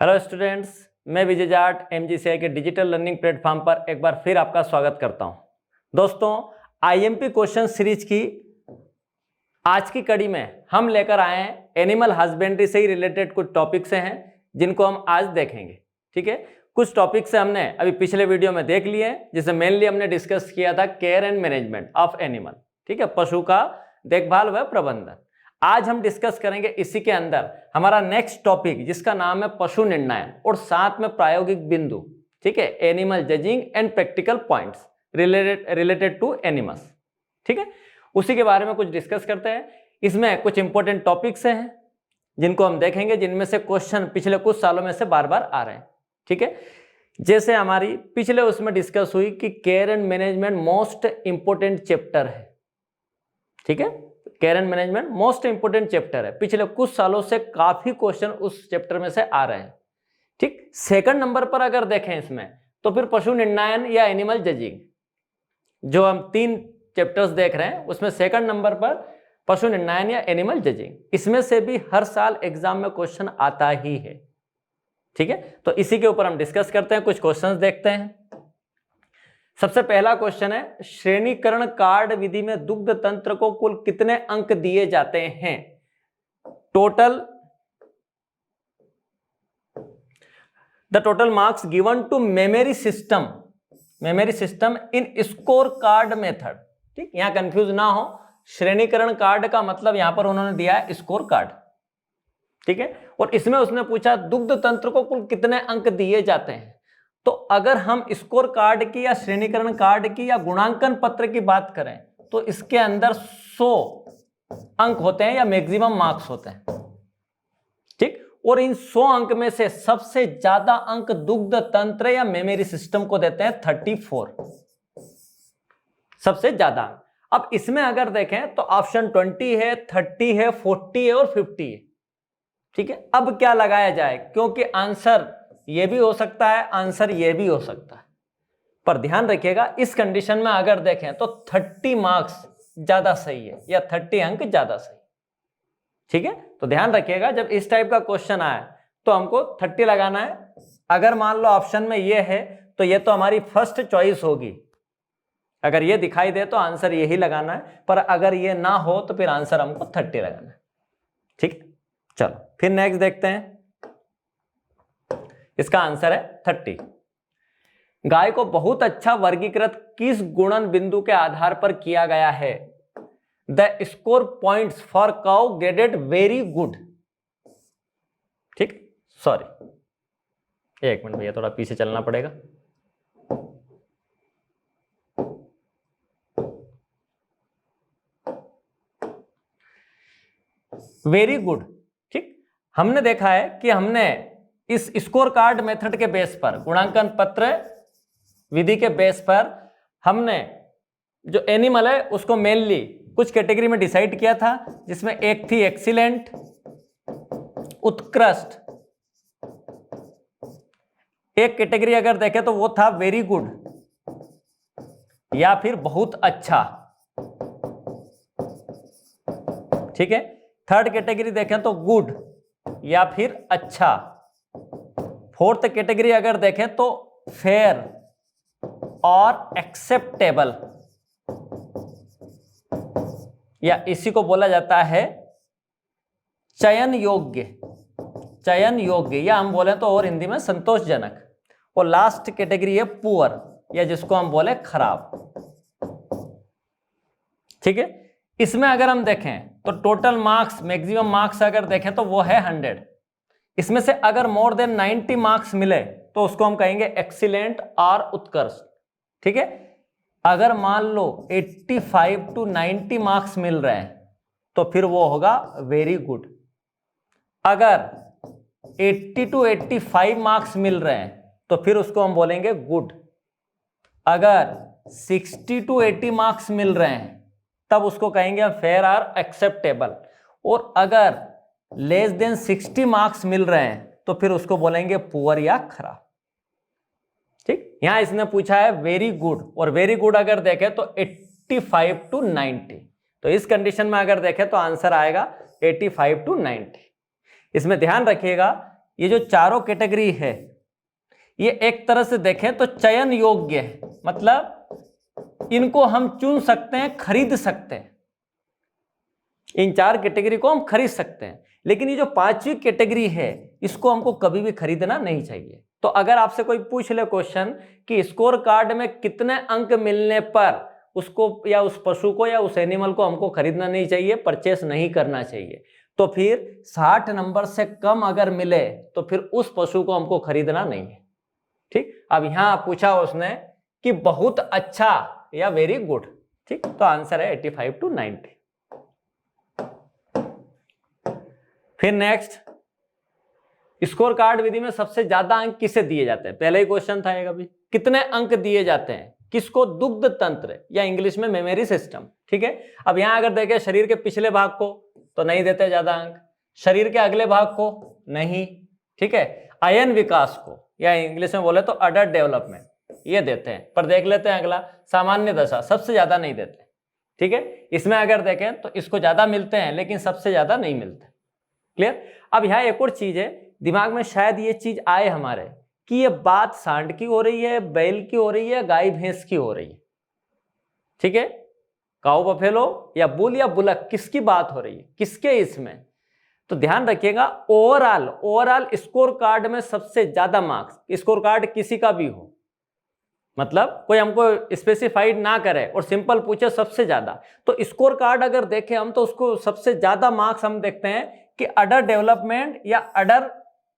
Hello students, मैं विजय Jat MGCI के digital learning platform पर एक बार फिर आपका स्वागत करता हूं। दोस्तों, IMP क्वेश्चन सीरीज की आज की कड़ी में हम लेकर आए हैं एनिमल हस्बेंड्री से ही रिलेटेड कुछ टॉपिक्स हैं जिनको हम आज देखेंगे। ठीक है, कुछ टॉपिक्स हमने अभी पिछले वीडियो में देख लिए हैं, जिसमें मेनली हमने डिस्कस किया था care and management of animal. ठीक है, पशु का देखभाल व प्रबंधन। आज हम डिस्कस करेंगे इसी के अंदर हमारा नेक्स्ट टॉपिक, जिसका नाम है पशु निर्णायन और साथ में प्रायोगिक बिंदु। ठीक है, animal judging and practical points related to animals. ठीक है, उसी के बारे में कुछ डिस्कस करते हैं। इसमें कुछ इंपॉर्टेंट टॉपिक्स हैं जिनको हम देखेंगे, जिनमें से क्वेश्चन पिछले कुछ सालों में से बार बार आ रहे हैं। ठीक है, जैसे हमारी पिछले उसमें डिस्कस हुई कि care and management most important chapter है। ठीक है, care and management most important chapter है। पिछले कुछ सालों से काफी क्वेश्चन उस चैप्टर में से आ रहे हैं। ठीक, सेकंड नंबर पर अगर देखें इसमें, तो फिर पशु निर्णायन या एनिमल जजिंग, जो हम 3 चैप्टर्स देख रहे हैं, उसमें सेकंड नंबर पर पशु निर्णायन या एनिमल जजिंग। इसमें से भी हर साल एग्जाम में क्वेश्चन आता ही है। ठीक है, तो इसी के ऊपर हम डिस्कस करते हैं, कुछ क्वेश्चंस देखते हैं। सबसे पहला क्वेश्चन है, श्रेणीकरण कार्ड विधि में दुग्ध तंत्र को कुल कितने अंक दिए जाते हैं? Total the total marks given to memory system in score card method. ठीक, यहां कंफ्यूज ना हो, श्रेणीकरण कार्ड का मतलब यहां पर उन्होंने दिया है स्कोर कार्ड। ठीक है, और इसमें उसने पूछा दुग्ध तंत्र को कुल कितने अंक दिए जाते हैं। तो अगर हम स्कोर कार्ड की या श्रेणीकरण कार्ड की या गुणांकन पत्र की बात करें, तो इसके अंदर 100 अंक होते हैं या मैक्सिमम मार्क्स होते हैं। ठीक, और इन 100 अंक में से सबसे ज्यादा अंक दुग्ध तंत्र या मेमोरी सिस्टम को देते हैं 34, सबसे ज्यादा। अब इसमें अगर देखें तो ऑप्शन 20 है, 30 है, 40 है और 50 है। ठीक है, अब क्या लगाया जाए, क्योंकि आंसर ये भी हो सकता है, आंसर ये भी हो सकता है। पर ध्यान रखिएगा, इस कंडीशन में अगर देखें तो 30 मार्क्स ज्यादा सही है या 30 अंक ज्यादा सही। ठीक है, तो ध्यान रखिएगा, जब इस टाइप का क्वेश्चन आए तो हमको 30 लगाना है। अगर मान लो ऑप्शन में ये है तो ये तो हमारी फर्स्ट चॉइस होगी। अगर ये दिखाई दे तो आंसर यही लगाना है, पर अगर ये ना हो तो फिर आंसर हमको 30 लगाना है। ठीक है, चलो फिर नेक्स्ट देखते हैं। इसका आंसर है 30। गाय को बहुत अच्छा वर्गीकृत किस गुणन बिंदु के आधार पर किया गया है? The score points for cow graded very good. ठीक, सॉरी, एक मिनट भैया, थोड़ा पीछे चलना पड़ेगा। Very good. ठीक, हमने देखा है कि हमने इस स्कोर कार्ड मेथड के बेस पर, गुणांकन पत्र विधि के बेस पर, हमने जो एनिमल है उसको मेनली कुछ कैटेगरी में डिसाइड किया था, जिसमें एक थी एक्सीलेंट, उत्कृष्ट। एक कैटेगरी अगर देखें तो वो था वेरी गुड या फिर बहुत अच्छा। ठीक है, थर्ड कैटेगरी देखें तो गुड या फिर अच्छा। फोर्थ कैटेगरी अगर देखें तो फेयर और एक्सेप्टेबल, या इसी को बोला जाता है चयन योग्य, या हम बोले तो और हिंदी में संतोषजनक। और लास्ट कैटेगरी है पुअर, या जिसको हम बोले खराब। ठीक है, इसमें अगर हम देखें तो टोटल मार्क्स, मैक्सिमम मार्क्स अगर देखें तो वो है 100। इसमें से अगर मोर देन 90 मार्क्स मिले तो उसको हम कहेंगे एक्सीलेंट और उत्कृष्ट। ठीक है, अगर मान लो 85 to 90 मार्क्स मिल रहे हैं तो फिर वो होगा वेरी गुड। अगर 80 to 85 मार्क्स मिल रहे हैं तो फिर उसको हम बोलेंगे गुड। अगर 60 to 80 मार्क्स मिल रहे हैं तब उसको कहेंगे फेयर और एक्सेप्टेबल। और अगर लेस देन 60 मार्क्स मिल रहे हैं तो फिर उसको बोलेंगे पुअर या खराब। ठीक, यहां इसने पूछा है वेरी गुड, और वेरी गुड अगर देखें तो 85 to 90। तो इस कंडीशन में अगर देखें तो आंसर आएगा 85 to 90। इसमें ध्यान रखिएगा ये जो चारों कैटेगरी है ये एक तरह से देखें तो चयन योग्य है, मतलब इनको हम चुन सकते हैं, खरीद सकते हैं। इन 4 कैटेगरी को हम खरीद सकते हैं, लेकिन ये जो 5वीं कैटेगरी है इसको हमको कभी भी खरीदना नहीं चाहिए। तो अगर आपसे कोई पूछ ले क्वेश्चन कि स्कोर कार्ड में कितने अंक मिलने पर उसको या उस पशु को या उस एनिमल को हमको खरीदना नहीं चाहिए, परचेस नहीं करना चाहिए, तो फिर 60 नंबर से कम अगर मिले तो फिर उस पशु को हमको खरीदना नहीं है। ठीक, अब यहां पूछा उसने कि बहुत अच्छा या वेरी गुड। ठीक, तो आंसर है 85 to 90। फिर नेक्स्ट, स्कोर कार्ड विधि में सबसे ज्यादा अंक किसे दिए जाते हैं? पहले ही क्वेश्चन था एक अभी, कितने अंक दिए जाते हैं किसको? दुग्ध तंत्र या इंग्लिश में मेमोरी सिस्टम। ठीक है, अब यहां अगर देखें शरीर के पिछले भाग को तो नहीं देते ज्यादा अंक, शरीर के अगले भाग को नहीं, ठीक है, अयन विकास को या इंग्लिश में बोले तो अडल्ट डेवलपमेंट ये देते हैं। पर देख लेते हैं अगला, सामान्य दशा, सबसे ज्यादा नहीं देते। ठीक है, इसमें अगर देखें तो इसको ज्यादा मिलते हैं लेकिन सबसे ज्यादा नहीं मिलते। क्लियर? अब यहाँ एक और चीज है, दिमाग में शायद ये चीज आए हमारे कि ये बात सांड की हो रही है, बैल की हो रही है, गाय भैंस की हो रही है। ठीक है, काऊ बफेलो या बुल या बुलक, किसकी बात हो रही है, किसके इसमें? तो ध्यान रखिएगा, ओवरऑल स्कोर कार्ड में सबसे ज्यादा मार्क्स, स्कोर कार्ड किसी का भी हो, मतलब कोई हमको स्पेसिफाइड ना करे और सिंपल पूछे सबसे ज्यादा, तो स्कोर कार्ड अगर देखें हम तो उसको सबसे ज्यादा मार्क्स हम देखते हैं कि अडर डेवलपमेंट या अडर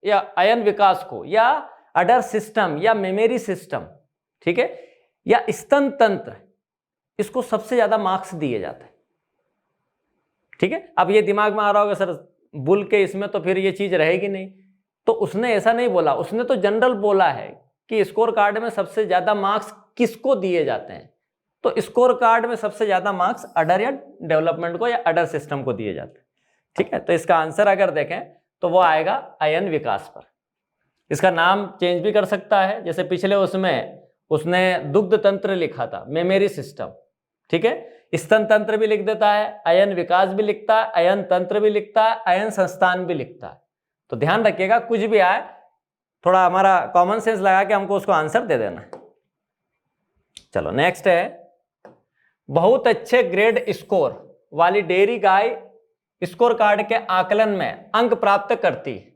या अयन विकास को या अडर सिस्टम या मेमोरी सिस्टम, ठीक है, या स्तन तंत्र, इसको सबसे ज्यादा मार्क्स दिए जाते हैं। ठीक है, अब ये दिमाग में आ रहा होगा सर बुल के इसमें तो फिर ये चीज रहेगी नहीं, तो उसने ऐसा नहीं बोला, उसने तो जनरल बोला है कि स्कोर कार्ड में सबसे ज्यादा मार्क्स किसको दिए जाते हैं। तो स्कोर कार्ड में सबसे ज्यादा मार्क्स अडर या डेवलपमेंट को या अडर सिस्टम को दिए जाते हैं। ठीक है, तो इसका आंसर अगर देखें तो वो आएगा अयन विकास पर। इसका नाम चेंज भी कर सकता है, जैसे पिछले उसमें उसने दुग्ध तंत्र लिखा था, मेमोरी सिस्टम। ठीक है, स्तन तंत्र भी लिख देता है, अयन विकास भी लिखता है, अयन तंत्र भी लिखता है, अयन संस्थान भी लिखता है। तो ध्यान रखिएगा, कुछ भी आए थोड़ा हमारा कॉमन सेंस लगा के हमको उसको आंसर दे देना। चलो नेक्स्ट है, बहुत अच्छे ग्रेड स्कोर वाली डेयरी गाय स्कोर कार्ड के आकलन में अंक प्राप्त करती है।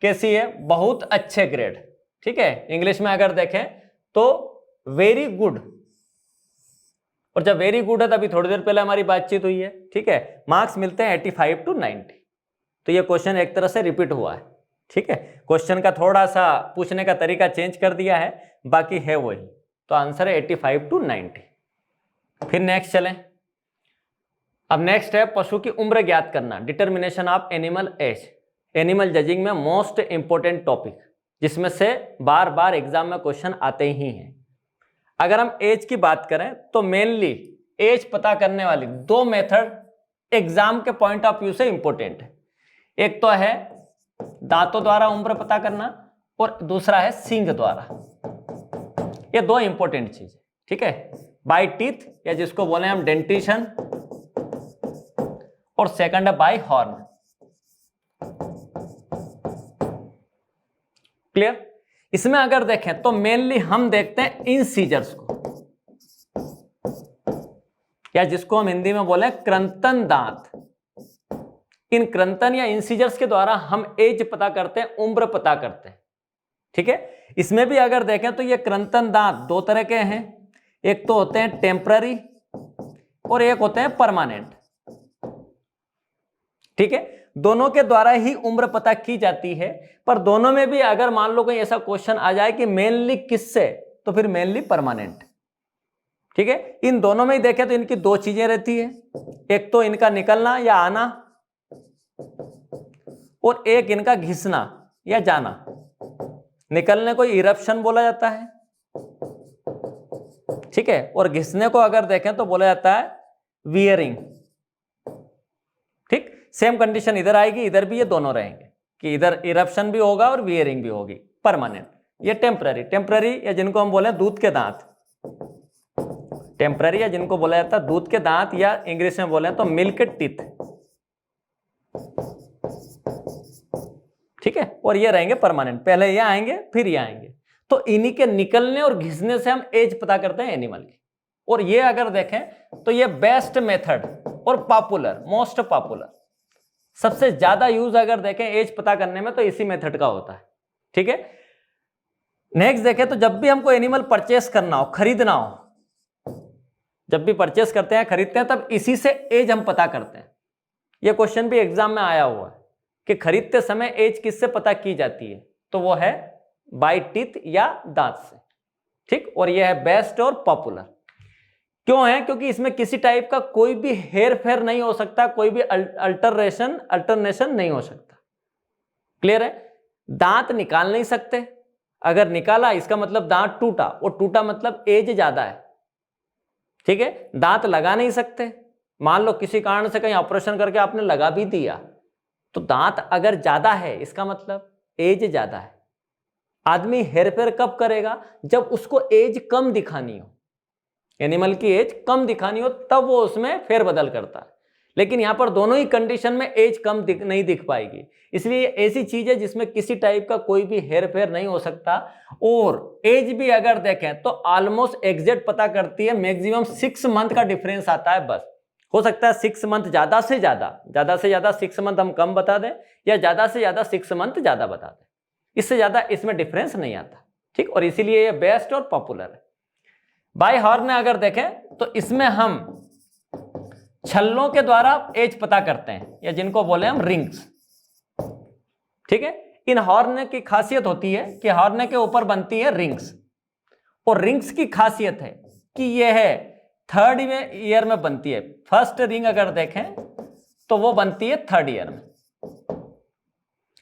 कैसी है? बहुत अच्छे ग्रेड। ठीक है, इंग्लिश में अगर देखें तो वेरी गुड, और जब वेरी गुड है तभी थोड़ी देर पहले हमारी बातचीत हुई है। ठीक है, मार्क्स मिलते हैं 85 to 90। तो ये क्वेश्चन एक तरह से रिपीट हुआ है। ठीक है, क्वेश्चन का थोड़ा सा पूछने का तरीका चेंज कर दिया है, बाकी है वही। तो आंसर है 85 to 90। फिर नेक्स्ट चलें, अब नेक्स्ट है पशु की उम्र ज्ञात करना, determination of animal age. Animal judging में मोस्ट इंपोर्टेंट टॉपिक, जिसमें से बार बार एग्जाम में क्वेश्चन आते ही हैं। अगर हम एज की बात करें तो मेनली एज पता करने वाली 2 मेथड एग्जाम के पॉइंट ऑफ व्यू से इंपॉर्टेंट है। एक तो है दांतों द्वारा उम्र पता करना और दूसरा है सींग द्वारा। ये 2 इंपॉर्टेंट चीज। ठीक है, बाय टीथ या जिसको बोले हम डेंटिशन, और सेकंड है बाय हॉर्न। क्लियर? इसमें अगर देखें तो मेनली हम देखते हैं इन सीजर्स को, या जिसको हम हिंदी में बोले क्रंतन दांत। इन क्रंतन या इंसीजर्स के द्वारा हम एज पता करते हैं, उम्र पता करते हैं। ठीक है, इसमें भी अगर देखें तो ये क्रंतन दांत 2 तरह के हैं, एक तो होते हैं टेम्पररी और एक होते हैं परमानेंट। ठीक है, दोनों के द्वारा ही उम्र पता की जाती है, पर दोनों में भी अगर मान लो कोई ऐसा क्वेश्चन आ जाए कि मेनली किससे, तो फिर मेनली परमानेंट। ठीक है, इन दोनों में ही देखें तो इनकी 2 चीजें रहती है, एक तो इनका निकलना या आना, और एक इनका घिसना या जाना। निकलने को इरप्शन बोला जाता है, ठीक है, और घिसने को अगर देखें तो बोला जाता है वियरिंग। ठीक, सेम कंडीशन इधर आएगी, इधर भी ये दोनों रहेंगे कि इधर इरप्शन भी होगा और वियरिंग भी होगी। परमानेंट ये टेम्पररी या जिनको हम बोले दूध के दांत, टेम्पररी या जिनको बोला जाता है दूध के दांत, या इंग्लिश में बोले तो मिल्क टीथ। ठीक है, और ये रहेंगे परमानेंट, पहले ये आएंगे फिर ये आएंगे। तो इन्हीं के निकलने और घिसने से हम एज पता करते हैं एनिमल की। और ये अगर देखें तो ये बेस्ट मेथड और पॉपुलर, मोस्ट पॉपुलर, सबसे ज्यादा यूज अगर देखें एज पता करने में तो इसी मेथड का होता है। ठीक है, नेक्स्ट देखें तो जब भी हमको एनिमल परचेस करना हो, खरीदना हो, जब भी परचेस करते हैं, खरीदते हैं, तब इसी से एज हम पता करते हैं। यह क्वेश्चन भी एग्जाम में आया हुआ है कि खरीदते समय एज किससे पता की जाती है, तो वो है बाय टीथ या दांत से। ठीक, और यह है बेस्ट और पॉपुलर। क्यों है? क्योंकि इसमें किसी टाइप का कोई भी हेर फेर नहीं हो सकता, कोई भी अल्टरनेशन नहीं हो सकता। क्लियर है? दांत निकाल नहीं सकते, अगर निकाला इसका मतलब दांत टूटा, और टूटा मतलब एज ज्यादा है। ठीक है, दांत लगा नहीं सकते, मान लो किसी कारण से कहीं ऑपरेशन करके आपने लगा भी दिया, तो दांत अगर ज्यादा है इसका मतलब एज ज्यादा है। आदमी हेरफेर कब करेगा? जब उसको एज कम दिखानी हो, एनिमल की एज कम दिखानी हो, तब वो उसमें फेरबदल करता है। लेकिन यहां पर दोनों ही कंडीशन में एज कम नहीं दिख पाएगी, इसलिए ऐसी चीज है जिसमें किसी टाइप का कोई भी हेरफेर नहीं हो सकता। और एज भी अगर देखें तो ऑलमोस्ट एग्जैक्ट पता करती है, मैक्सिमम 6 मंथ का डिफरेंस आता है बस। हो सकता है 6 मंथ ज्यादा से ज्यादा 6 मंथ हम कम बता दें, या ज्यादा से ज्यादा 6 मंथ ज्यादा बता दें, इससे ज्यादा इसमें डिफरेंस नहीं आता। ठीक, और इसीलिए ये बेस्ट और पॉपुलर है। बाय हॉर्न अगर देखें तो इसमें हम छल्लों के द्वारा एज पता करते हैं, या जिनको बोले हम रिंग्स। ठीक है, इन हॉर्न की खासियत होती है कि हॉर्न के ऊपर बनती है रिंग्स, और रिंग्स की खासियत है कि यह है 3rd ईयर में बनती है। फर्स्ट रिंग अगर देखें तो वो बनती है 3rd ईयर में,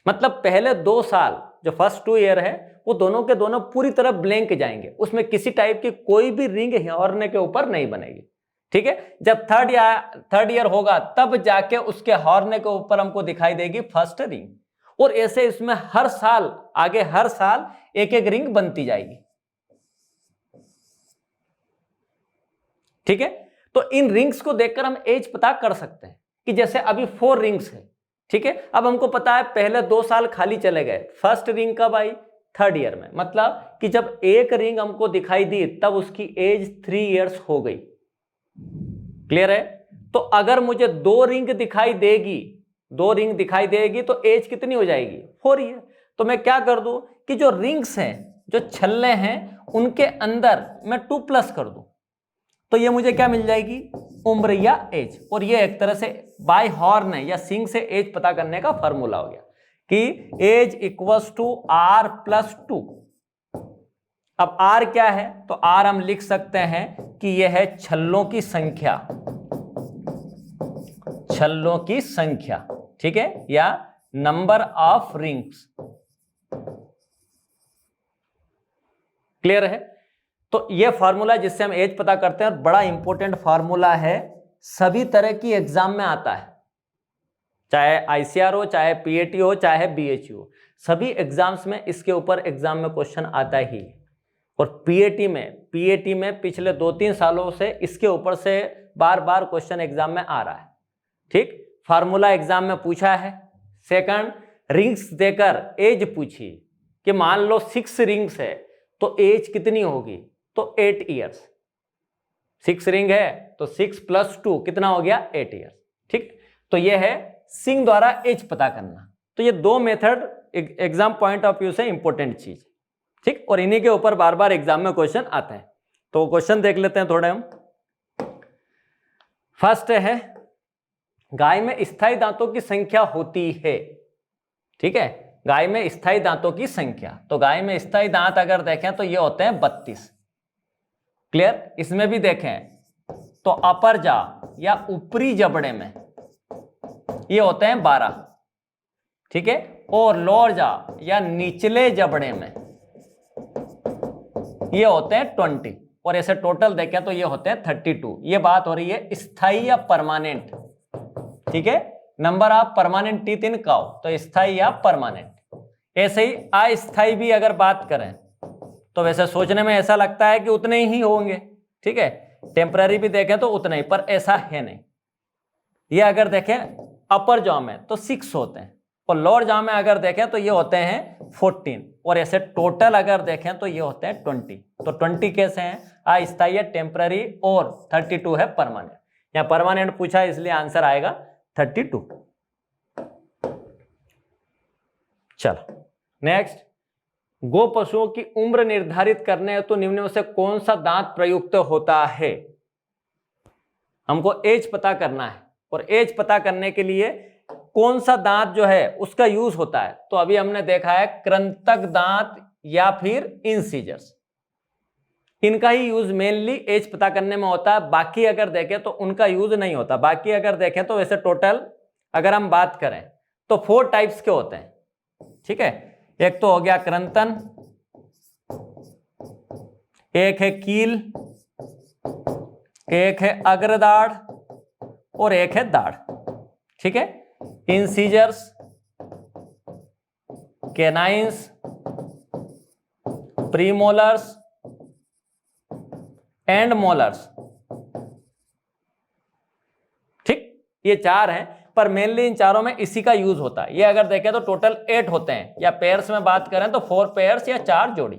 मतलब पहले 2 साल जो फर्स्ट 2 ईयर है वो दोनों के दोनों पूरी तरह ब्लैंक जाएंगे, उसमें किसी टाइप की कोई भी रिंग हॉर्न के ऊपर नहीं बनेगी। ठीक है, जब 3rd ईयर होगा तब जाके उसके हॉर्न के ऊपर हमको दिखाई देगी फर्स्ट रिंग, और ऐसे इसमें हर साल आगे हर साल एक एक रिंग बनती जाएगी। ठीक है, तो इन रिंग्स को देखकर हम एज पता कर सकते हैं कि जैसे अभी 4 रिंग्स है। ठीक है, अब हमको पता है पहले 2 साल खाली चले गए, फर्स्ट रिंग कब आई? 3rd ईयर में, मतलब कि जब एक रिंग हमको दिखाई दी तब उसकी एज 3 इयर्स हो गई। क्लियर है? तो अगर मुझे 2 रिंग दिखाई देगी तो एज कितनी हो जाएगी? 4 ईयर। तो मैं क्या कर दूं कि जो रिंग्स हैं, जो छल्ले हैं, उनके अंदर मैं 2+ कर दूं, तो ये मुझे क्या मिल जाएगी? उम्र या एज। और ये एक तरह से बाय हॉर्न या सिंग से एज पता करने का फॉर्मूला हो गया कि एज इक्वल्स टू R+2। अब R क्या है? तो R हम लिख सकते हैं कि यह है छल्लों की संख्या, छल्लों की संख्या। ठीक है, या नंबर ऑफ रिंग्स। क्लियर है? तो यह फार्मूला जिससे हम एज पता करते हैं, और बड़ा इंपॉर्टेंट फार्मूला है, सभी तरह की एग्जाम में आता है, चाहे ICR हो, चाहे PAT हो, चाहे BHU हो, सभी एग्जाम्स में इसके ऊपर एग्जाम में क्वेश्चन आता ही। और PAT में पिछले 2-3 सालों से इसके ऊपर से बार बार क्वेश्चन एग्जाम में आ रहा है। ठीक, फार्मूला एग्जाम में पूछा है। सेकंड, रिंग्स देकर एज पूछी कि मान लो 6 रिंग्स है तो एज कितनी होगी? तो 8 इयर्स। 6 रिंग है तो 6 + 2 कितना हो गया? 8 इयर्स। ठीक, तो यह है सिंग द्वारा एज पता करना। तो ये 2 method exam point of view से इंपॉर्टेंट चीज। ठीक, और इन्हीं के ऊपर बार बार एग्जाम में क्वेश्चन आते हैं। तो क्वेश्चन देख लेते हैं थोड़े हम। फर्स्ट है, गाय में स्थायी दांतों की संख्या होती है। ठीक है, गाय में स्थायी दांतों की संख्या, तो गाय में स्थायी दांत अगर देखें तो ये होते हैं 32। क्लियर? इसमें भी देखें तो अपर जा या ऊपरी जबड़े में ये होते हैं 12। ठीक है, और लोअर जा या निचले जबड़े में ये होते हैं 20, और ऐसे टोटल देखें तो ये होते हैं 32। ये बात हो रही है स्थायी या परमानेंट। ठीक है, number of permanent teeth in cow, तो स्थायी या परमानेंट। ऐसे ही अस्थायी भी अगर बात करें तो वैसे सोचने में ऐसा लगता है कि उतने ही होंगे। ठीक है, टेम्पररी भी देखें तो उतने ही, पर ऐसा है नहीं। ये अगर देखें अपर जॉ में तो 6 होते हैं, और लोअर जाव में अगर देखें तो ये होते हैं 14, और ऐसे टोटल अगर देखें तो ये होते हैं 20। तो 20 कैसे हैं? अस्थायी है, टेम्पररी, और 32 है परमानेंट। यहाँ परमानेंट पूछा इसलिए आंसर आएगा 32। चलो नेक्स्ट, गो पशुओं की उम्र निर्धारित करने हेतु निम्न में से कौन सा दांत प्रयुक्त होता है? हमको एज पता करना है, और एज पता करने के लिए कौन सा दांत जो है उसका यूज होता है। तो अभी हमने देखा है कृंतक दांत या फिर इंसीजर्स, इनका ही यूज मेनली एज पता करने में होता है। बाकी अगर देखें तो उनका यूज नहीं होता। बाकी अगर देखें तो वैसे टोटल अगर हम बात करें तो 4 टाइप्स के होते हैं, ठीक है। एक तो हो गया कृंतन, एक है कील, एक है अग्रदाढ़, और एक है दाढ़, ठीक है। Incisors, canines, premolars and molars, ठीक। ये 4 हैं, पर मेनली इन चारों में इसी का यूज होता है। ये अगर देखें तो टोटल 8 होते हैं, या पेयर्स में बात करें तो 4 पेयर्स या 4 जोड़ी।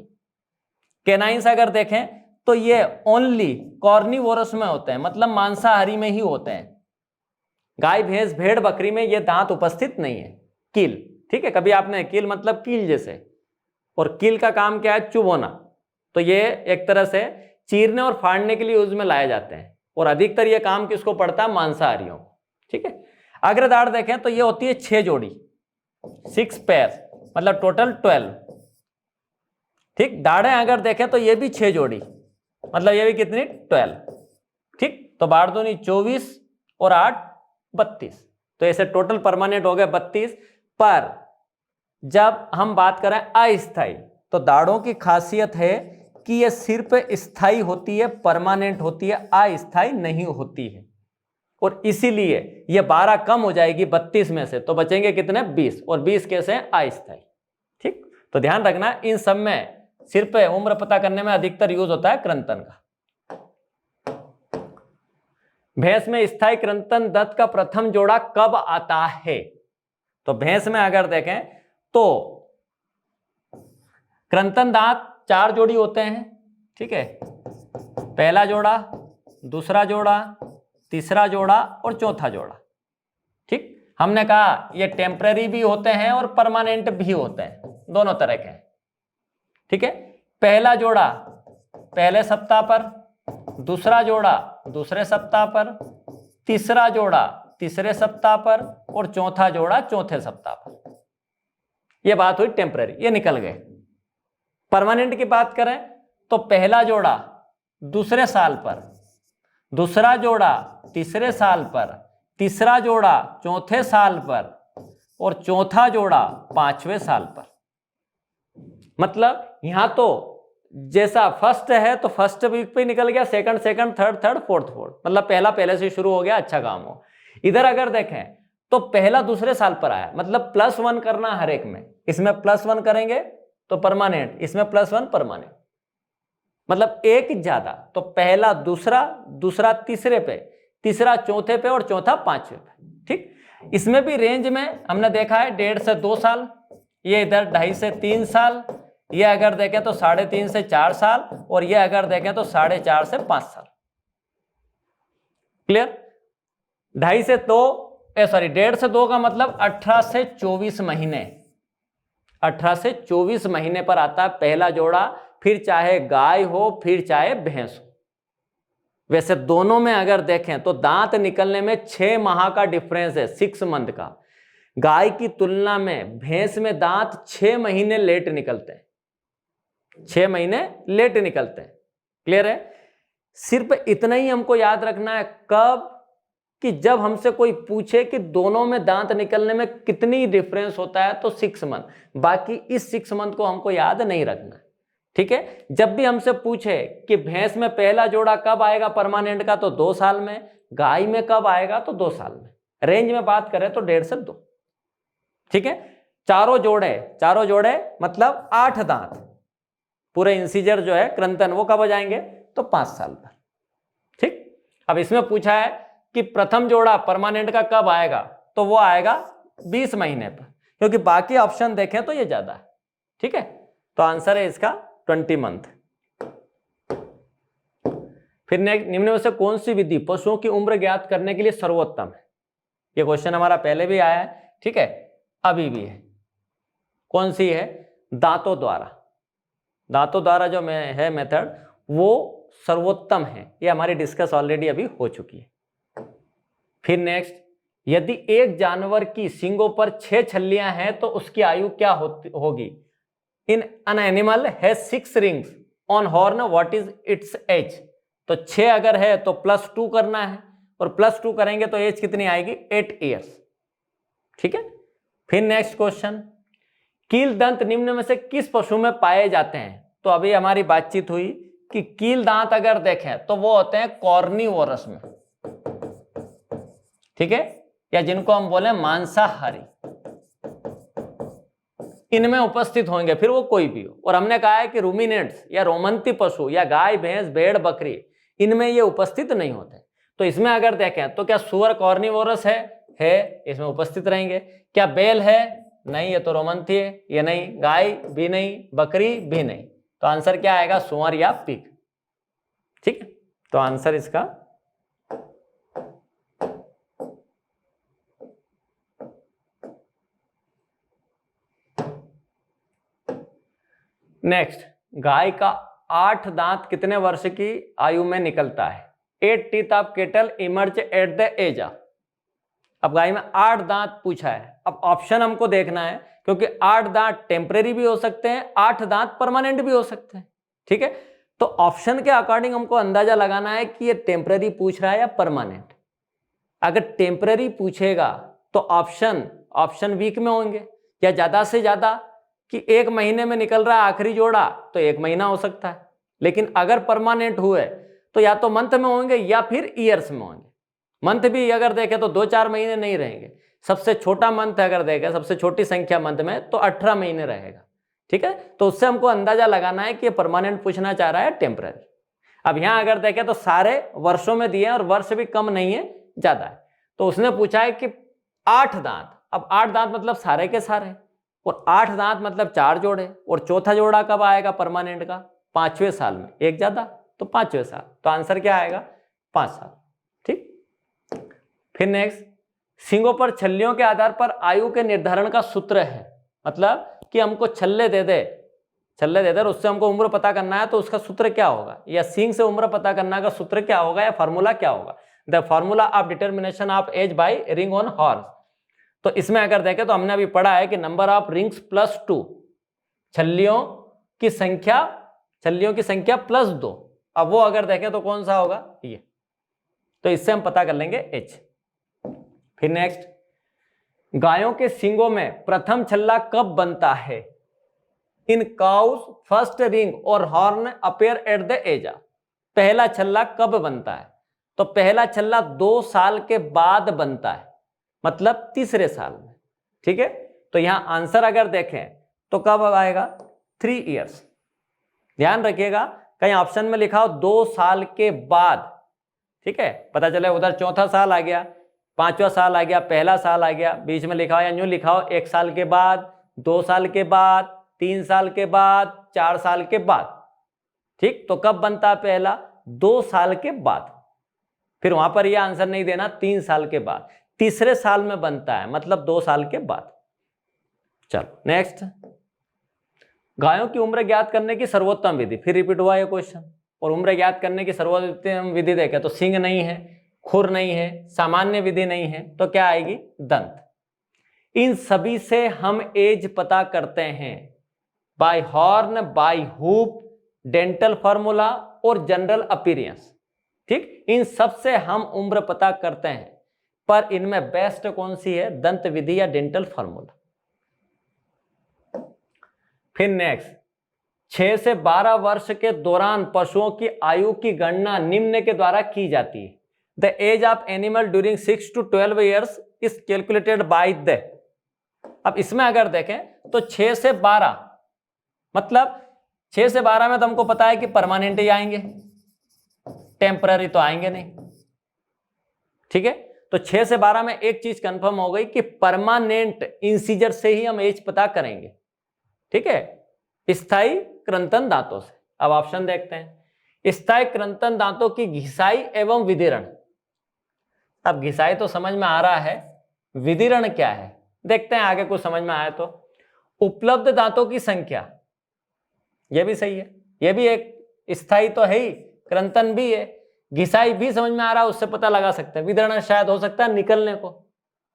कैनाइंस अगर देखें तो ये ओनली कॉर्निवोरस में होते हैं, मतलब मांसाहारी में ही होते हैं। गाय, भैंस, भेड़, बकरी में ये दांत उपस्थित नहीं है। कील, ठीक है, कभी आपने कील मतलब कील जैसे, और कील का काम क्या है? चुभोना। तो ये एक तरह से चीरने और फाड़ने के लिए यूज में लाए जाते हैं, और अधिकतर ये काम किसको पड़ता है? मांसाहारियों, ठीक है। अग्रदाढ़ देखें तो ये होती है 6 जोड़ी, 6 पेयर, मतलब टोटल 12, ठीक। दाढ़ें अगर देखें तो ये भी 6 जोड़ी, मतलब ये भी कितनी? 12, ठीक। तो 12 दूनी 24 और 8 32, तो ऐसे टोटल परमानेंट हो गए 32। पर जब हम बात करें अस्थाई, तो दाढ़ों की खासियत है कि ये सिर्फ स्थायी होती है, परमानेंट होती है, अस्थाई नहीं होती है, और इसीलिए ये 12 कम हो जाएगी 32 में से, तो बचेंगे कितने? 20, और 20 कैसे हैं? अस्थाई, ठीक। तो ध्यान रखना, इन सब में सिर्फ उम्र पता करने में अधिकतर यूज होता है कृंतन का। भैंस में स्थायी कृंतन दंत का प्रथम जोड़ा कब आता है? तो भैंस में अगर देखें तो कृंतन दांत 4 जोड़ी होते हैं, ठीक है। पहला जोड़ा, दूसरा जोड़ा, तीसरा जोड़ा और चौथा जोड़ा, ठीक। हमने कहा ये टेम्पररी भी होते हैं और परमानेंट भी होते हैं, दोनों तरह के, ठीक है। पहला जोड़ा पहले सप्ताह पर, दूसरा जोड़ा दूसरे सप्ताह पर, तीसरा जोड़ा तीसरे सप्ताह पर, और चौथा जोड़ा चौथे सप्ताह पर। यह बात हुई टेम्पररी, ये निकल गए। परमानेंट की बात करें तो पहला जोड़ा दूसरे साल पर, दूसरा जोड़ा तीसरे साल पर, तीसरा जोड़ा चौथे साल पर, और चौथा जोड़ा 5वें साल पर। मतलब यहां तो जैसा फर्स्ट है तो फर्स्ट वीक पे निकल गया, second second, third third, fourth fourth, मतलब पहला पहले से शुरू हो गया, अच्छा काम हो। इधर अगर देखें तो पहला दूसरे साल पर आया, मतलब +1 करना हर एक में। इसमें +1 करेंगे तो परमानेंट, इसमें +1 परमानेंट, मतलब एक ज्यादा। तो पहला दूसरा, दूसरा तीसरे पे, तीसरा चौथे पे, और चौथा 5वें पे, ठीक। इसमें भी रेंज में हमने देखा है 1.5 से 2 साल, ये इधर 2.5 से 3 साल, ये अगर देखें तो 3.5 से 4 साल, और ये अगर देखें तो 4.5 से 5 साल। क्लियर? 2.5 से 2 1.5 से 2 का मतलब 18 से 24 महीने, 18 से 24 महीने पर आता है पहला जोड़ा, फिर चाहे गाय हो फिर चाहे भैंस हो। वैसे दोनों में अगर देखें तो दांत निकलने में 6 माह का डिफरेंस है, 6 मंथ का। गाय की तुलना में भैंस में दांत 6 महीने लेट निकलते हैं, 6 महीने लेट निकलते हैं। क्लियर है? सिर्फ इतना ही हमको याद रखना है, कब कि जब हमसे कोई पूछे कि दोनों में दांत निकलने में कितनी डिफरेंस होता है, तो 6 मंथ। बाकी इस 6 मंथ को हमको याद नहीं रखना, ठीक है। जब भी हमसे पूछे कि भैंस में पहला जोड़ा कब आएगा परमानेंट का, तो 2 साल में, गाय में कब आएगा तो 2 साल में। रेंज में बात करें तो 1.5 से 2, ठीक है। चारों जोड़े मतलब 8 दांत पूरे इंसीजर जो है क्रंतन, वो कब हो जाएंगे तो 5 साल पर, ठीक। अब इसमें पूछा है कि प्रथम जोड़ा परमानेंट का कब आएगा, तो वो आएगा 20 महीने पर, क्योंकि बाकी ऑप्शन देखें तो ये ज्यादा है। ठीक है, तो आंसर है इसका 20 मंथ। फिर नेक्स्ट, निम्न में से कौन सी विधि पशुओं की उम्र ज्ञात करने के लिए सर्वोत्तम है? ये क्वेश्चन हमारा पहले भी आया है, ठीक है, अभी भी है। कौन सी है? दांतों द्वारा। दांतों द्वारा जो है मेथड वो सर्वोत्तम है, ये हमारी डिस्कस ऑलरेडी अभी हो चुकी है। फिर नेक्स्ट, यदि एक जानवर की सींगों पर 6 छल्लियां हैं तो उसकी आयु क्या होगी? In an animal has 6 rings on horn, what is its age? तो 6 अगर है तो +2 करना है, और +2 करेंगे तो एज कितनी आएगी? 8 ईयर्स। ठीक है। फिर नेक्स्ट क्वेश्चन, कील दंत निम्न में से किस पशु में पाए जाते हैं? तो अभी हमारी बातचीत हुई कि कील दांत अगर देखें तो वो होते हैं कॉर्निवोरस में, ठीक है, या जिनको हम बोले मांसाहारी, इनमें उपस्थित होंगे, फिर वो कोई भी हो। और हमने कहा है कि रूमिनेंट्स या रोमंती पशु या गाय, भैंस, भेड़, बकरी, इनमें ये उपस्थित नहीं होते। तो इसमें अगर देखें तो क्या सुअर कॉर्निवोरस है, इसमें उपस्थित रहेंगे। क्या बैल है? नहीं, ये तो रोमंती है, ये नहीं। गाय भी नहीं, बकरी भी नहीं। तो आंसर क्या आएगा? सुअर या पिग। ठीक है, तो आंसर इसका नेक्स्ट, गाय का 8 दांत कितने वर्ष की आयु में निकलता है? 8 teeth of cattle emerge at the age of. अब गाय में 8 दांत पूछा है। अब ऑप्शन हमको देखना है, क्योंकि 8 दांत टेम्परेरी भी हो सकते हैं, 8 दांत परमानेंट भी हो सकते हैं। ठीक है, तो ऑप्शन के अकॉर्डिंग हमको अंदाजा लगाना है कि ये टेम्परेरी पूछ रहा है या परमानेंट। अगर टेम्परेरी पूछेगा तो ऑप्शन वीक में होंगे, या ज्यादा से ज्यादा कि 1 महीने में निकल रहा है आखिरी जोड़ा तो 1 महीना हो सकता है। लेकिन अगर परमानेंट हुए तो या तो मंथ में होंगे या फिर ईयर्स में होंगे। मंथ भी अगर देखें तो 2-4 महीने नहीं रहेंगे। सबसे छोटा मंथ अगर देखें, सबसे छोटी संख्या मंथ में, तो 18 महीने रहेगा। ठीक है, तो उससे हमको अंदाजा लगाना है कि ये परमानेंट पूछना चाह रहा है टेम्पररी। अब यहां अगर देखें तो सारे वर्षों में दिए हैं और वर्ष भी कम नहीं है, ज्यादा है। तो उसने पूछा है कि 8 दांत। अब 8 दांत मतलब सारे के सारे, और 8 दांत मतलब 4 जोड़े, और चौथा जोड़ा कब आएगा परमानेंट का? 5वें साल में, एक ज्यादा तो 5वें साल। तो आंसर क्या आएगा? 5 साल। ठीक। फिर नेक्स्ट, सींगों पर छल्लियों के आधार पर आयु के निर्धारण का सूत्र है। मतलब कि हमको छल्ले दे दे और उससे हमको उम्र पता करना है, तो उसका सूत्र क्या होगा? या सींग से उम्र पता करने का सूत्र क्या होगा, या फॉर्मूला क्या होगा? The formula of determination of age by ring on horn. तो इसमें अगर देखें तो हमने अभी पढ़ा है कि नंबर ऑफ रिंग्स +2, छल्लियों की संख्या +2। अब वो अगर देखें तो कौन सा होगा? ये। तो इससे हम पता कर लेंगे एच। फिर नेक्स्ट, गायों के सींगों में प्रथम छल्ला कब बनता है? इन काउस फर्स्ट रिंग और horn appear at the age of. पहला छल्ला कब बनता है? तो पहला छल्ला 2 साल के बाद बनता है, मतलब तीसरे साल में। ठीक है, तो यहां आंसर अगर देखें तो कब आएगा? 3 इयर्स। ध्यान रखिएगा, कहीं ऑप्शन में लिखा हो 2 साल के बाद। ठीक है, पता चले उधर चौथा साल आ गया, 5वां साल आ गया, पहला साल आ गया, बीच में लिखा हो या यूं लिखा हो 1 साल के बाद, 2 साल के बाद, 3 साल के बाद, 4 साल के बाद। ठीक, तो कब बनता है पहला? 2 साल के बाद। फिर वहां पर यह आंसर नहीं देना, 3 साल के बाद, तीसरे साल में बनता है, मतलब 2 साल के बाद। चलो नेक्स्ट, गायों की उम्र ज्ञात करने की सर्वोत्तम विधि। फिर रिपीट हुआ यह क्वेश्चन। और उम्र ज्ञात करने की सर्वोत्तम विधि देखें तो सींग नहीं है, खुर नहीं है, सामान्य विधि नहीं है, तो क्या आएगी? दंत। इन सभी से हम एज पता करते हैं by horn, by hoof, dental formula और जनरल अपीयरेंस। ठीक, इन सब से हम उम्र पता करते हैं, पर इनमें बेस्ट कौन सी है? दंत विधि या डेंटल फार्मूला। फिर नेक्स्ट, 6 से 12 वर्ष के दौरान पशुओं की आयु की गणना निम्न के द्वारा की जाती है। The age of animal during 6 to 12 years is calculated by the. अब इसमें अगर देखें तो 6 से 12, मतलब 6 से 12 में तो हमको पता है कि परमानेंट ही आएंगे, टेम्पररी तो आएंगे नहीं। ठीक है, तो 6 से 12 में एक चीज कंफर्म हो गई कि परमानेंट इंसीजर से ही हम एज पता करेंगे, ठीक है, स्थायी कृंतन दांतों से। अब ऑप्शन देखते हैं। स्थायी कृंतन दांतों की घिसाई एवं विदीर्ण। अब घिसाई तो समझ में आ रहा है, विदीर्ण क्या है देखते हैं, आगे कुछ समझ में आया तो। उपलब्ध दांतों की संख्या, यह भी सही है, यह भी एक स्थायी तो है ही, कृंतन भी है, घिसाई भी समझ में आ रहा है, उससे पता लगा सकते हैं। विदीर्ण शायद हो सकता है निकलने को,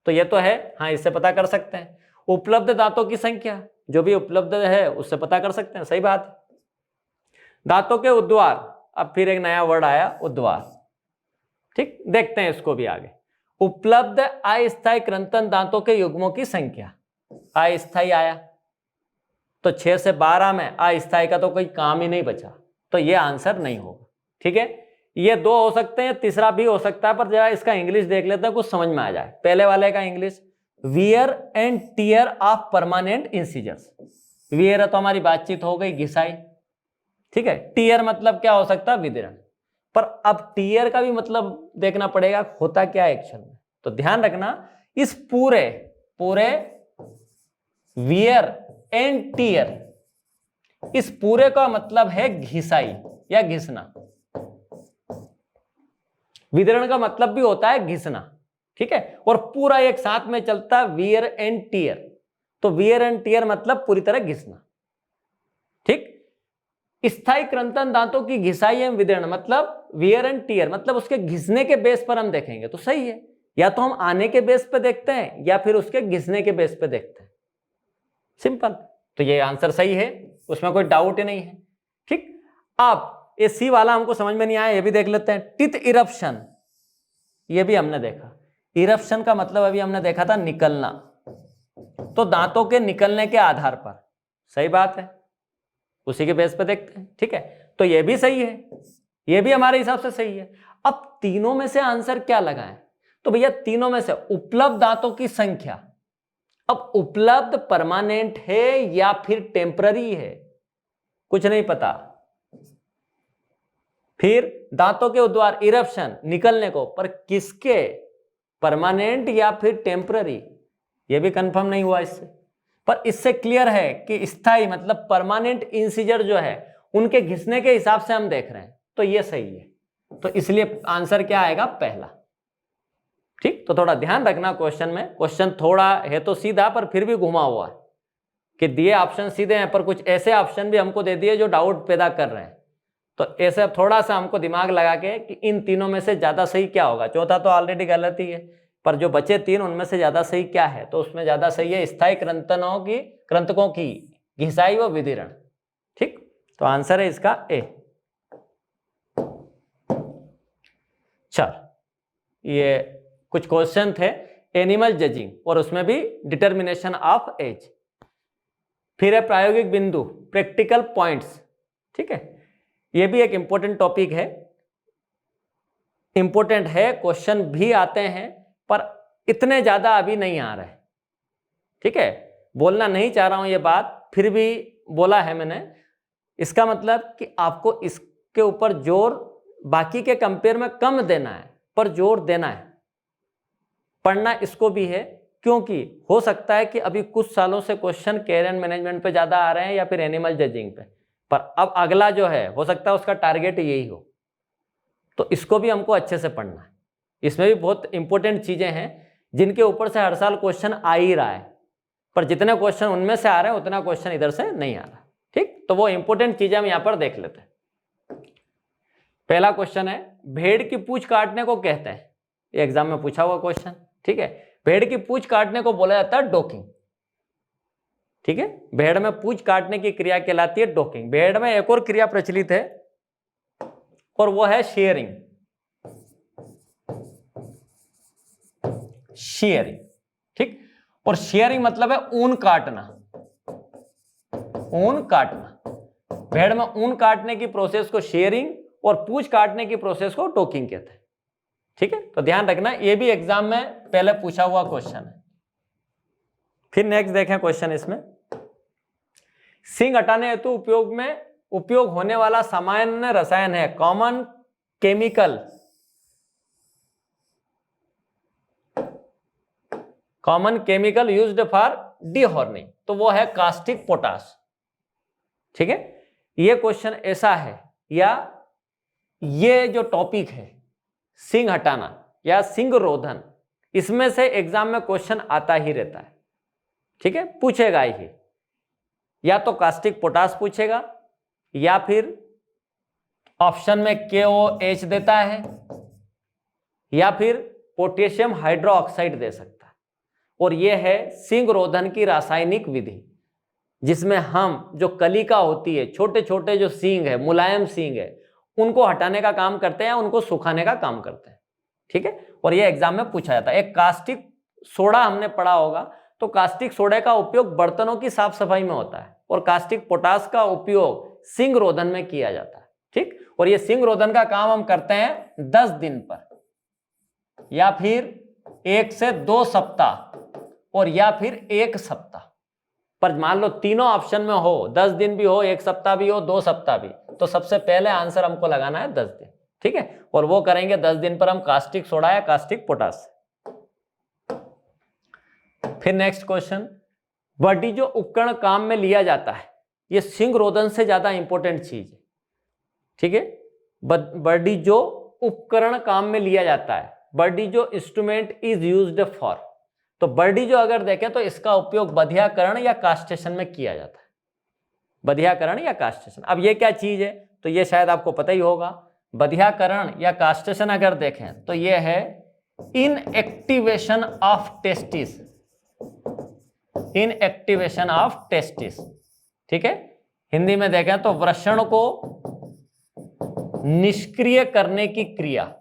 तो यह तो है, हाँ इससे पता कर सकते हैं। उपलब्ध दांतों की संख्या, जो भी उपलब्ध है उससे पता कर सकते हैं, सही बात है। दांतों के उद्वार, अब फिर एक नया वर्ड आया, उद्वार, ठीक, देखते हैं इसको भी आगे। उपलब्ध अस्थायी कृंतन दांतों के युग्मों की संख्या, अस्थायी आया तो 6 से 12 में अस्थायी का तो कोई काम ही नहीं बचा, तो ये आंसर नहीं होगा, ठीक है। ये 2 हो सकते हैं, तीसरा भी हो सकता है, पर जरा इसका इंग्लिश देख लेते हैं, कुछ समझ में आ जाए। पहले वाले का English, wear and tear of permanent incisors. Wear तो हमारी बातचीत हो गई, घिसाई, ठीक है। टीयर मतलब क्या हो सकता है, विदीर्ण। पर अब टीयर का भी मतलब देखना पड़ेगा होता क्या है एक्शन में, तो ध्यान रखना इस पूरे वियर एंड टीयर, इस पूरे का मतलब है घिसाई या घिसना। विदीर्ण का मतलब भी होता है घिसना, ठीक है, और पूरा एक साथ में चलता है वियर एंड टीयर, तो वियर एंड टीयर मतलब पूरी तरह घिसना, ठीक। स्थायी कृंतन दांतों की घिसाई एवं विदीर्ण मतलब वियर एंड टीयर, मतलब उसके घिसने के बेस पर हम देखेंगे तो सही है, या तो हम आने के बेस पे देखते हैं या फिर उसके घिसने के बेस पे देखते हैं, सिंपल। तो ये आंसर सही है, उसमें कोई डाउट ही नहीं है, ठीक। अब ये सी वाला हमको समझ में नहीं आया, ये भी देख लेते हैं। टिथ इरप्शन, ये भी हमने देखा। इरप्शन का मतलब अभी हमने देखा था निकलना, तो दांतों के निकलने के आधार पर, सही बात है, उसी के बेस पे देखते हैं, ठीक है। तो ये भी सही है, ये भी हमारे हिसाब से सही है। अब तीनों में से आंसर क्या लगाएं, तो भैया तीनों में से उपलब्ध दांतों की संख्या, अब उपलब्ध परमानेंट है या फिर टेम्पररी है, कुछ नहीं पता। फिर दांतों के उद्वार इरप्शन, निकलने को, पर किसके, परमानेंट या फिर टेम्पररी, यह भी कंफर्म नहीं हुआ इससे। पर इससे क्लियर है कि स्थायी मतलब परमानेंट इंसीजर जो है उनके घिसने के हिसाब से हम देख रहे हैं, तो ये सही है, तो इसलिए आंसर क्या आएगा, पहला, ठीक। तो थोड़ा ध्यान रखना क्वेश्चन में, क्वेश्चन थोड़ा है तो सीधा पर फिर भी घुमा हुआ है, कि दिए ऑप्शन सीधे हैं पर कुछ ऐसे ऑप्शन भी हमको दे दिए जो डाउट पैदा कर रहे हैं, तो ऐसे थोड़ा सा हमको दिमाग लगा के कि इन तीनों में से ज्यादा सही क्या होगा। चौथा तो ऑलरेडी गलत ही है, पर जो बचे 3 उनमें से ज्यादा सही क्या है, तो उसमें ज्यादा सही है स्थायी कृंतकों की घिसाई व विदीर्ण, ठीक। तो आंसर है इसका ए। चल, ये कुछ क्वेश्चन थे एनिमल जजिंग, और उसमें भी डिटर्मिनेशन ऑफ एज। फिर है प्रायोगिक बिंदु, प्रैक्टिकल पॉइंट्स, ठीक है। ये भी एक इंपॉर्टेंट टॉपिक है, इंपॉर्टेंट है, क्वेश्चन भी आते हैं पर इतने ज्यादा अभी नहीं आ रहे, ठीक है। बोलना नहीं चाह रहा हूं ये बात, फिर भी बोला है मैंने। इसका मतलब कि आपको इसके ऊपर जोर बाकी के कंपेयर में कम देना है, पर जोर देना है, पढ़ना इसको भी है, क्योंकि हो सकता है कि अभी कुछ सालों से क्वेश्चन कैरियर मैनेजमेंट पे ज्यादा आ रहे हैं या फिर एनिमल जजिंग पे, पर अब अगला जो है हो सकता है उसका टारगेट यही हो, तो इसको भी हमको अच्छे से पढ़ना है। इसमें भी बहुत इंपॉर्टेंट चीजें हैं जिनके ऊपर से हर साल क्वेश्चन आ ही रहा है, पर जितने क्वेश्चन उनमें से आ रहे हैं उतना क्वेश्चन इधर से नहीं आ रहा, ठीक। तो वो इंपॉर्टेंट चीजें हम यहां पर देख लेते हैं। पहला क्वेश्चन है, भेड़ की पूंछ काटने को कहते हैं, ये एग्जाम में पूछा हुआ क्वेश्चन, ठीक है। भेड़ की पूंछ काटने को बोला जाता है डोकिंग, ठीक है। भेड़ में पूंछ काटने की क्रिया कहलाती है डोकिंग। भेड़ में एक और क्रिया प्रचलित है और वो है शेयरिंग, शेयरिंग, ठीक। और शेयरिंग मतलब है ऊन काटना, ऊन काटना। भेड़ में ऊन काटने की प्रोसेस को शेयरिंग और पूंछ काटने की प्रोसेस को डोकिंग कहते हैं, ठीक है। तो ध्यान रखना, ये भी एग्जाम में पहले पूछा हुआ क्वेश्चन है। फिर नेक्स्ट देखें क्वेश्चन इसमें, सींग हटाने हेतु उपयोग होने वाला सामान्य रसायन है, common chemical common chemical used for dehorning, तो वो है कास्टिक पोटाश। ठीक है, ये क्वेश्चन ऐसा है, या ये जो टॉपिक है सींग हटाना या सींग रोधन, इसमें से एग्जाम में क्वेश्चन आता ही रहता है। ठीक है, पूछेगा ही, या तो कास्टिक पोटाश पूछेगा, या फिर ऑप्शन में KOH देता है, या फिर पोटेशियम हाइड्रोक्साइड दे सकता है। और यह है सींग रोधन की रासायनिक विधि, जिसमें हम जो कलिका होती है, छोटे छोटे जो सींग है, मुलायम सींग है, उनको हटाने का काम करते हैं, उनको सुखाने का काम करते हैं। ठीक है, और ये एग्जाम में पूछा जाता है। एक कास्टिक सोडा हमने पढ़ा होगा, तो कास्टिक सोडा का उपयोग बर्तनों की साफ सफाई में होता है, और कास्टिक पोटाश का उपयोग सींग रोधन में किया जाता है। ठीक, और ये सींग रोधन का काम हम करते हैं 10 दिन पर, या फिर 1 से 2 सप्ताह, और या फिर 1 सप्ताह पर। मान लो तीनों ऑप्शन में हो, 10 दिन भी हो, 1 सप्ताह भी हो, 2 सप्ताह भी, तो सबसे पहले आंसर हमको लगाना है 10 दिन। ठीक है, और वो करेंगे 10 दिन पर हम कास्टिक सोडा या कास्टिक पोटाश। फिर नेक्स्ट क्वेश्चन, बड़ी जो उपकरण काम में लिया जाता है, ये सींग रोधन से ज्यादा इंपॉर्टेंट चीज है। ठीक है, बड़ी जो उपकरण काम में लिया जाता है, बड़ी जो इंस्ट्रूमेंट इज यूज्ड फॉर, तो बर्डी जो अगर देखें तो इसका उपयोग बधियाकरण या कास्टेशन में किया जाता है। बधियाकरण या कास्टेशन, अब ये क्या चीज है, तो ये शायद आपको पता ही होगा। बधियाकरण या कास्टेशन अगर देखें तो ये है inactivation of testis, inactivation of testis. ठीक है, हिंदी में देखें तो वृषण को निष्क्रिय करने की क्रिया।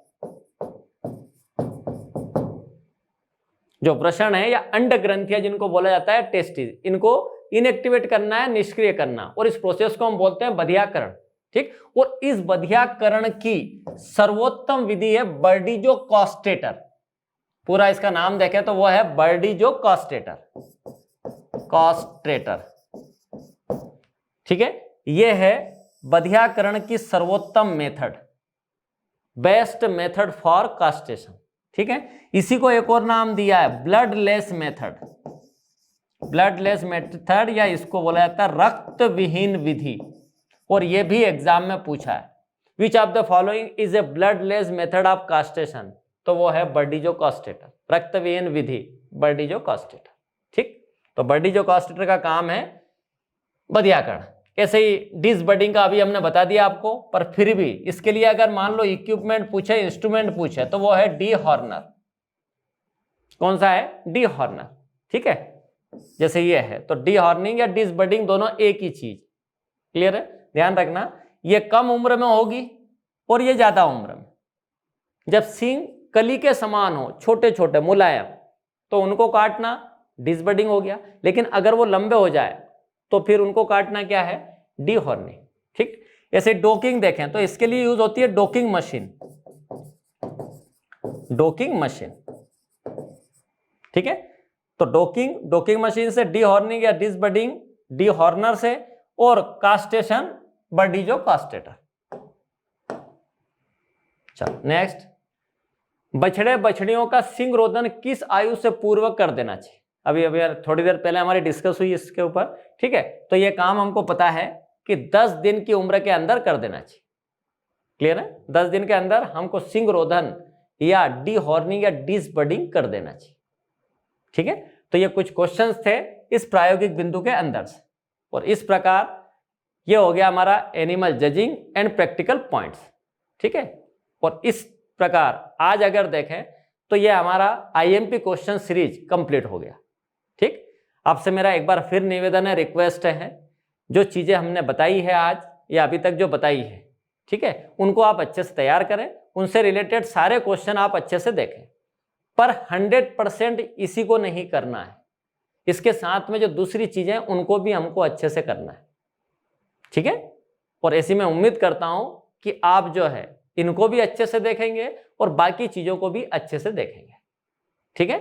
जो वृषण है या अंड ग्रंथियां जिनको बोला जाता है टेस्टिस, इनको इनएक्टिवेट करना है, निष्क्रिय करना, और इस प्रोसेस को हम बोलते हैं बधियाकरण। ठीक, और इस बधियाकरण की सर्वोत्तम विधि है बर्डीजो कास्टेटर। पूरा इसका नाम देखें तो वो है बर्डीजो कास्टेटर, कास्टेटर। ठीक है, ये है बधियाकरण की सर्वोत्तम मेथड, बेस्ट मेथड फॉर कास्टेशन। ठीक है, इसी को एक और नाम दिया है ब्लडलेस मेथड, ब्लडलेस मेथड, या इसको बोला जाता है रक्त विहीन विधि। और यह भी एग्जाम में पूछा है, which of the following is a bloodless method of castration, तो वो है बर्डीजो कास्टेटर, रक्त विहीन विधि बर्डीजो कास्टेटर। ठीक, तो बर्डीजो कास्टेटर का काम है बधियाकरण। ऐसे ही डिसबर्डिंग का अभी हमने बता दिया आपको, पर फिर भी इसके लिए अगर मान लो इक्विपमेंट पूछे, इंस्ट्रूमेंट पूछे, तो वो है डीहॉर्नर। कौन सा है? डीहॉर्नर। ठीक है, जैसे ये है, तो डीहॉर्निंग या डिसबर्डिंग दोनों एक ही चीज। क्लियर है? ध्यान रखना, ये कम उम्र में होगी और ये ज्यादा उम्र में। जब सींग कली के समान हो, छोटे छोटे मुलायम, तो उनको काटना डिसबर्डिंग हो गया। लेकिन अगर वो लंबे हो जाए तो फिर उनको काटना क्या है? डीहॉर्निंग। ठीक, ऐसे डोकिंग देखें तो इसके लिए यूज होती है डोकिंग मशीन, डोकिंग मशीन। ठीक है, तो डोकिंग मशीन से डीहॉर्निंग या डिसबर्डिंग डीहॉर्नर से, और कास्टेशन बर्डीजो कास्टेटर। चलो नेक्स्ट, बछड़े बछड़ियों का सींग रोदन किस आयु से पूर्व कर देना चाहिए? अभी थोड़ी देर पहले हमारी डिस्कस हुई इसके ऊपर। ठीक है, तो ये काम हमको पता है कि 10 दिन की उम्र के अंदर कर देना चाहिए। क्लियर है? 10 दिन के अंदर हमको सींग रोधन या डीहॉर्निंग या डिसबर्डिंग कर देना चाहिए। ठीक है, तो ये कुछ क्वेश्चंस थे इस प्रायोगिक बिंदु के अंदर से, और इस प्रकार ये हो गया हमारा animal judging and practical points. ठीक है, और इस प्रकार आज अगर देखें तो ये हमारा आईएमपी क्वेश्चन सीरीज कंप्लीट हो गया। ठीक, आपसे मेरा एक बार फिर निवेदन है, रिक्वेस्ट है, जो चीजें हमने बताई है आज या अभी तक जो बताई है, ठीक है, उनको आप अच्छे से तैयार करें, उनसे रिलेटेड सारे क्वेश्चन आप अच्छे से देखें, पर 100% इसी को नहीं करना है, इसके साथ में जो दूसरी चीजें उनको भी हमको अच्छे से करना है। ठीक है, और ऐसी मैं उम्मीद करता हूं कि आप जो है इनको भी अच्छे से देखेंगे और बाकी चीजों को भी अच्छे से देखेंगे। ठीक है।